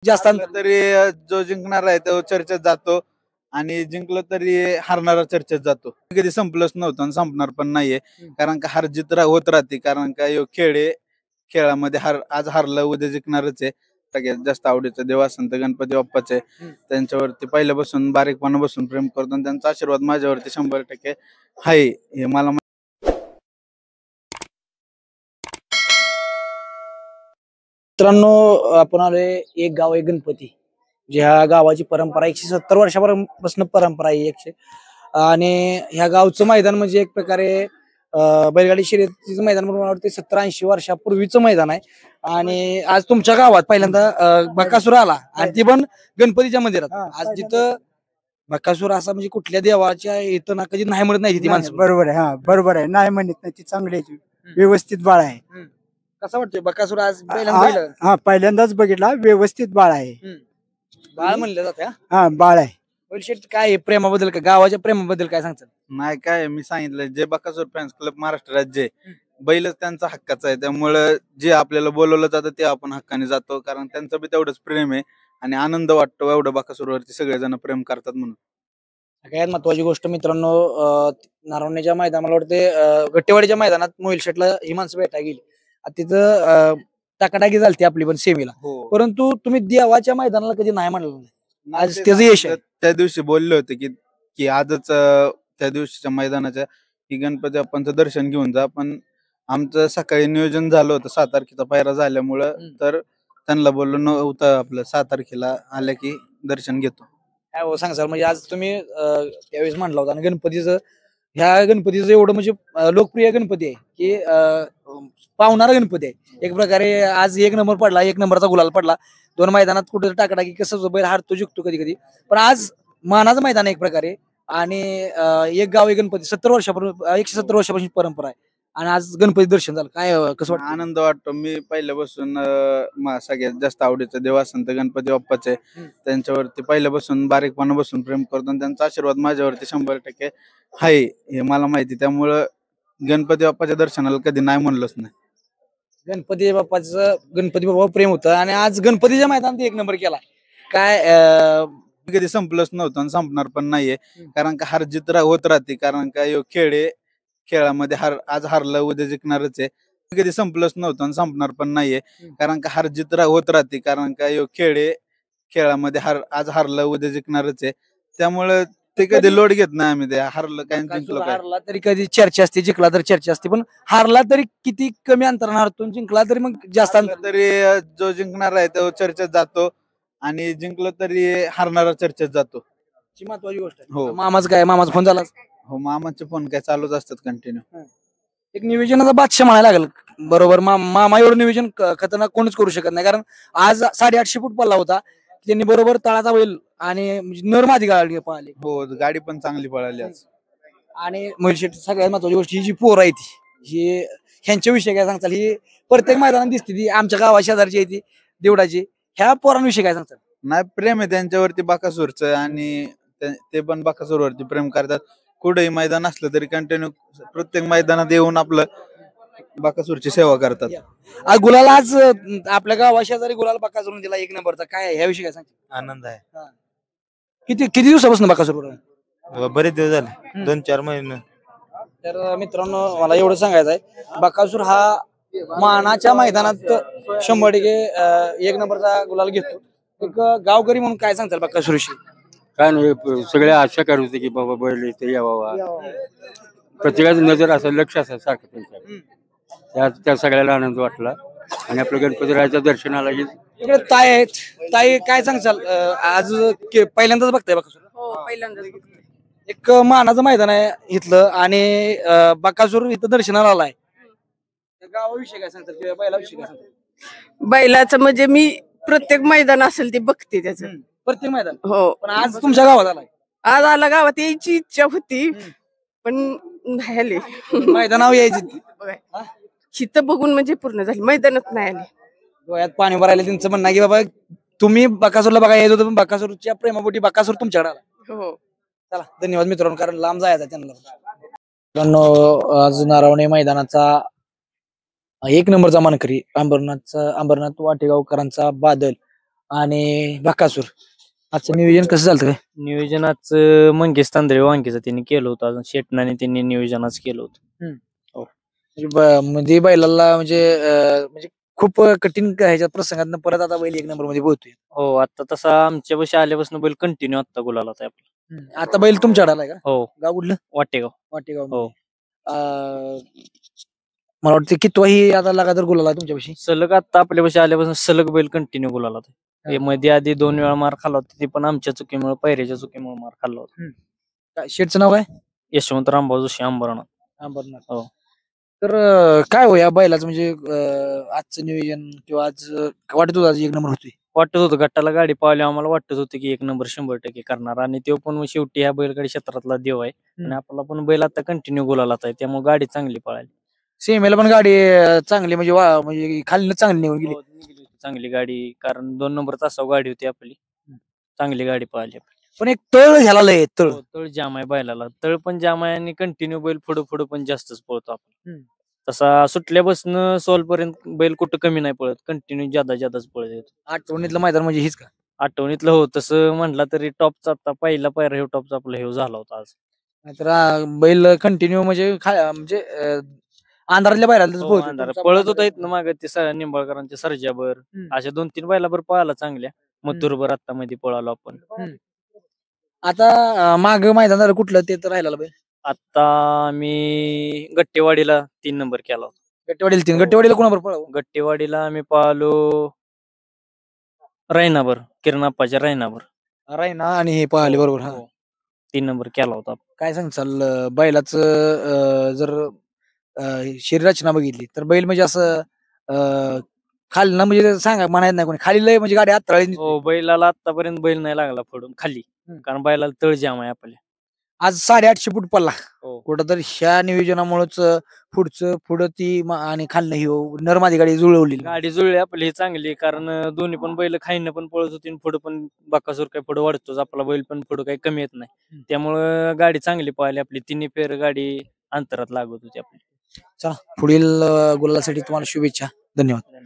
जास्त हारलं तरी जो जिंकणार आहे तो चर्चेत जातो आणि जिंकलो तरी हारणारा चर्चेत जातो. कधी संपलंच नव्हतं आणि संपणार पण नाहीये, कारण का हार जित होत राहते. कारण का ह्यो खेळ आहे, खेळामध्ये आज हारलं उद्या जिंकणारच आहे. सगळ्यात जास्त आवडीचं देव संत गणपती बाप्पाचे, त्यांच्यावरती पहिल्यापासून बारीकपणापासून प्रेम करतो आणि त्यांचा आशीर्वाद माझ्यावरती 100% आहे हे मला मित्रांनो. आपण आलोय एक गाव एक गणपती, ज्या गावाची परंपरा 170 वर्षापासून परंपरा आहे. आणि ह्या गावचं मैदान म्हणजे एक प्रकारे बैलगाडी शर्यतीचं मैदान म्हणून मला वाटतं 70-80 वर्षापूर्वीचं मैदान आहे. आणि आज तुमच्या गावात पहिल्यांदा बकासूर आला आणि ती पण गणपतीच्या मंदिरात. आज जिथं बकासूर असा म्हणजे कुठल्या देवाच्या इथं ना कधी नाही म्हणत नाही ती माणसं. बरोबर आहे. हा बरोबर आहे, नाही म्हणत नाही ती चांगली आहे, व्यवस्थित बाळ आहे. कसं वाटतंय बकासूर आज पहिल्यांदा? हा पहिल्यांदाच बघितला, व्यवस्थित बाळ आहे. बाळ म्हणलं जाते. हा बाळ आहे. काय प्रेमाबद्दल, का गावाच्या प्रेमाबद्दल काय सांगतात? नाही काय मी सांगितलं, जे बकासूर फॅन्स क्लब महाराष्ट्र राज्य आहे, बैलच त्यांचा हक्काचा आहे. त्यामुळं जे आपल्याला बोलवलं जातं ते आपण हक्काने जातो, कारण त्यांचं बी तेवढंच प्रेम आहे आणि आनंद वाटतो एवढं बकासूरवरती सगळेजण प्रेम करतात म्हणून. सगळ्यात महत्वाची गोष्ट मित्रांनो, नारवण्याच्या मैदानात मला वाटते गट्टेवाडीच्या मैदानात मोहिल शेटला ही माणसं भेटायला गेली. तिथं टाकाटाकी झाली आपली पण सेमीला, परंतु तुम्ही देवाच्या मैदानाला कधी नाही म्हणलं नाही. आज त्याचं यश आहे. त्या दिवशी बोलले होते की आजच त्या दिवशीच्या मैदानाच्या की गणपती बाप्पांचं दर्शन घेऊन जा, पण आमचं सकाळी नियोजन झालं होतं 6 तारखेचा पायरा झाल्यामुळं, तर त्यांना बोललो नव्हतं आपलं 6 तारखेला आल्या की दर्शन घेतो. काय हो सांग सर, म्हणजे आज तुम्ही त्यावेळेस म्हणला होता आणि ह्या गणपतीचं एवढं म्हणजे लोकप्रिय गणपती आहे की पावणारा गणपती आहे एक प्रकारे. आज 1 नंबर पडला, 1 नंबरचा गुलाल पडला. 2 मैदानात कुठे टाकाटाकी कसं बैल हारतो जिंकतो कधी कधी, पण आज मानाचं मैदान आहे एक प्रकारे. आणि एक गाव एक गणपती 170 वर्षापासून परंपरा आहे आणि आज गणपती दर्शन झालं. काय कसं वाटतं? आनंद वाटतो. मी पहिल्यापासून सगळ्यात जास्त आवडीचं देव संत गणपती बाप्पाचे, त्यांच्यावरती पहिल्यापासून बारीकपणापासून प्रेम करतो आणि त्यांचा आशीर्वाद माझ्यावरती 100% आहे हे मला माहिती. त्यामुळं गणपती बाप्पाच्या दर्शनाला कधी नाही म्हणलंच नाही. गणपती बाप्पा प्रेम होतं आणि आज गणपतीच्या मैदानात 1 नंबर केला. काय कधी संपलंच नव्हतं आणि संपणार पण नाहीये, कारण का हार जित होत राहते. कारण का ह्यो खेळ आहे, खेळामध्ये आज हारलं उद्या जिंकणारच आहे. कधी संपलंच नव्हतं आणि संपणार पण नाहीये, कारण का हार जित होत राहते. कारण का ह्यो खेळ आहे, खेळामध्ये आज हारलं उद्या जिंकणारच आहे. त्यामुळे ते कधी लोड घेत नाही आम्ही. ते हारलं काय जिंकलो काय, हारला तरी कधी चर्चा असते, जिंकला तर चर्चा असते, पण हारला तरी किती कमी अंतराने हारतो, जिंकला तरी मग जास्त अंतर. तरी जो जिंकणार आहे तो चर्चेत जातो आणि जिंकलो तरी हारणारा चर्चेत जातो. ही महत्वाची गोष्ट आहे. हो. मामाचा फोन झाला? हो, मामाचे फोन काय चालूच असतात कंटिन्यू. एक नियोजनाचा बादशाह म्हणायला लागेल. बरोबर, मामा एवढं नियोजन खतरनाक कोणीच करू शकत नाही. कारण आज 850 फूट पल्ला होता, त्यांनी बरोबर तळाचा बैल आणि नर मादी गाडी पळाली. हो, गाडी पण चांगली पळाली आज. आणि मोहिल सगळ्यात महत्वाची गोष्ट ही जी पोर आहे ही ह्यांच्याविषयी काय सांगताल? ही प्रत्येक मैदानात दिसते, ती आमच्या गावा शेजारची आहे, ती देवडाची. ह्या पोरांविषयी काय सांगतात? नाही, प्रेम आहे त्यांच्यावरती बकासूरचं आणि ते पण बकासूरवरती प्रेम करतात. कुठेही मैदान असलं तरी कंटिन्यू प्रत्येक मैदानात येऊन आपलं बकासूरची सेवा करतात. गुलाल आज आपल्या गावा शेजारी गुलाल बकासूर दिला 1 नंबरचा. काय ह्याविषयी काय सांगतात? आनंद आहे. किती दिवसापासून बकासूर? बरेच दिवस झाले, 2-4 महिने. तर मित्रांनो, मला एवढं सांगायचं आहे, बकासूर हा मानाच्या मैदानात 100% 1 नंबरचा गुलाल घेतो. एक गावकरी म्हणून काय सांगताल बकासूरविषयी? काय नाही, सगळ्या आशा करत होते की बाबा बैल इथे यावा, प्रत्येकाची नजर असं लक्ष असं सारखं त्यांच्या. त्या सगळ्याला आनंद वाटला आणि आपल्या गणपतीरायाच्या दर्शनाला इकडे ताई आहेत. ताई, काय सांगचाल? आज पहिल्यांदाच बघताय बकासूर? हो, पहिल्यांदाच बघतोय. एक मानाचं मैदान आहे इथलं आणि बकासूर इथं दर्शनाला आलाय. गावाविषयी काय सांगतात किंवा बैलाविषयी काय सांगतात? बैलाचं म्हणजे मी प्रत्येक मैदान असेल ते बघते त्याचं, प्रत्येक मैदान. हो. पण आज तुमच्या गावात आलाय? आज आला गावात यायची इच्छा होती, पण नाही आली. मैदानावर यायची हिथं बघून म्हणजे पूर्ण झाली, मैदानात नाही आली. डोळ्यात पाणी भरायला त्यांचं म्हणणं की बाबा तुम्ही बकासूरला बघा यायचं होतं, पण बकासूरच्या प्रेमापोटी बकासूर तुमच्याकडे आला. हो. चला, धन्यवाद मित्रांनो, कारण लांब जायचं त्यांना. मित्रांनो, आज नारवणे मैदानाचा 1 नंबरचा मानकरी अंबरनाथ वाटेगावकरांचा बादल आणि बकासूर. आजचं नियोजन कसं झालं काय? नियोजनाचं मंगेश तांदळे वांगीचं त्यांनी केलं होतं, अजून शेटनाने त्यांनी नियोजनाच केलं होतं. म्हणजे बैलाला म्हणजे खूप कठीण ह्याच्या प्रसंगात परत आता बैल 1 नंबर मध्ये पोहोचतोय. हो, आता तसा आमच्यापाशी आल्यापासून बैल कंटिन्यू आता गुलाला आहे आपला. आता बैल तुमच्याकडे आलाय का? हो, गाव कुठलं? वाटेगाव. वाटेगाव. हो. मला वाटतं कितवाही आता लगातार गुलाला तुमच्यापाशी? सलग आता आपल्यापाशी आल्यापासून सलग बैल कंटिन्यू गुलाला आहे. मध्ये आधी 2 वेळा मार खाल्ला होता, ते पण आमच्या चुकीमुळे, पैऱ्याच्या चुकीमुळे मार खाल्ला होता. शेठचं नाव काय? यशवंत रामभाऊ जोशी अंबरनाथ. अंबरनाथ. हो. तर काय हो या बैलाचं म्हणजे आजचं नियोजन किंवा आज वाटत होतं आज 1 नंबर होतोय? वाटत होतं गटाला गाडी पाहिली आम्हाला वाटत होतं की 1 नंबर 100% करणार, आणि तो पण शेवटी ह्या बैलगाडी क्षेत्रातला देव आहे. आणि आपला पण बैल आता कंटिन्यू गुलालात आहे, त्यामुळे गाडी चांगली पळाली. सीमेला पण गाडी चांगली म्हणजे म्हणजे खाली चांगली निघून गेली. हो, निघाली होती चांगली गाडी, कारण 2 नंबर तासावर गाडी होती आपली. चांगली गाडी पळाली आपली. पण एक तळ ह्याला लय तळ. हो, तळ जाम आहे बैलाला, तळ पण जाम आहे आणि कंटिन्यू बैल पुढे पुढे पण जास्तच पळतो आपण. तसा सुटल्यापासून सोल पर्यंत बैल कुठं कमी नाही पळत, कंटिन्यू जादाच पळत येतो. आठवणीतलं मैदान म्हणजे हीच का? आठवणीतलं हो, तसं म्हटलं तरी टॉपचा आता पहिला पायरा हे टॉपचा आपला हे झाला होता आज. नाहीतर बैल कंटिन्यू म्हणजे म्हणजे अंधारातल्या बाहेर हो, अंधारात पळत होता इथनं मागे ते निंबाळकरांच्या सर्जाबर, अशा 2-3 बैलाबर पळाला चांगल्या. मथुरभर आता मध्ये पळालो आपण. आता माग मैदान झालं कुठलं ते तर राहिला बैल? आता आम्ही गट्टेवाडीला 3 नंबर केला होता. गट्टेवाडीला 3. गट्टेवाडीला कोणाबरोबर पळावं? गट्टेवाडीला आम्ही पळालो रायनावर, किरणाप्पाच्या रायनावर. रायना आणि हे पळाले बरोबर. हा, 3 नंबर केला होता. काय सांगचाल बैलाचं जर शरीर रचना बघितली तर बैल म्हणजे असं खाली म्हणजे सांगा म्हणायचं नाही कोणी, खाली लय म्हणजे गाडी हात हो, बैलाला आतापर्यंत बैल नाही लागला पडून खाली, कारण बैलाला तळ जाम आहे आपल्या. आज 850 फूट पडला. हो. कुठं तर ह्या नियोजनामुळेच पुढं ती आणि खालनं ही नरमादी गाडी जुळवली. गाडी जुळली आपली ही चांगली, कारण दोन्ही पण बैल खाईनं पण पळत होती, पुढे पण बकासूर काही पुढे वाढतोच, आपला बैल पण पुढे काही कमी येत नाही, त्यामुळं गाडी चांगली पळाली आपली. 3 फेर गाडी अंतरात लागत होती आपली. चला पुढील गुलालासाठी तुम्हाला शुभेच्छा. धन्यवाद.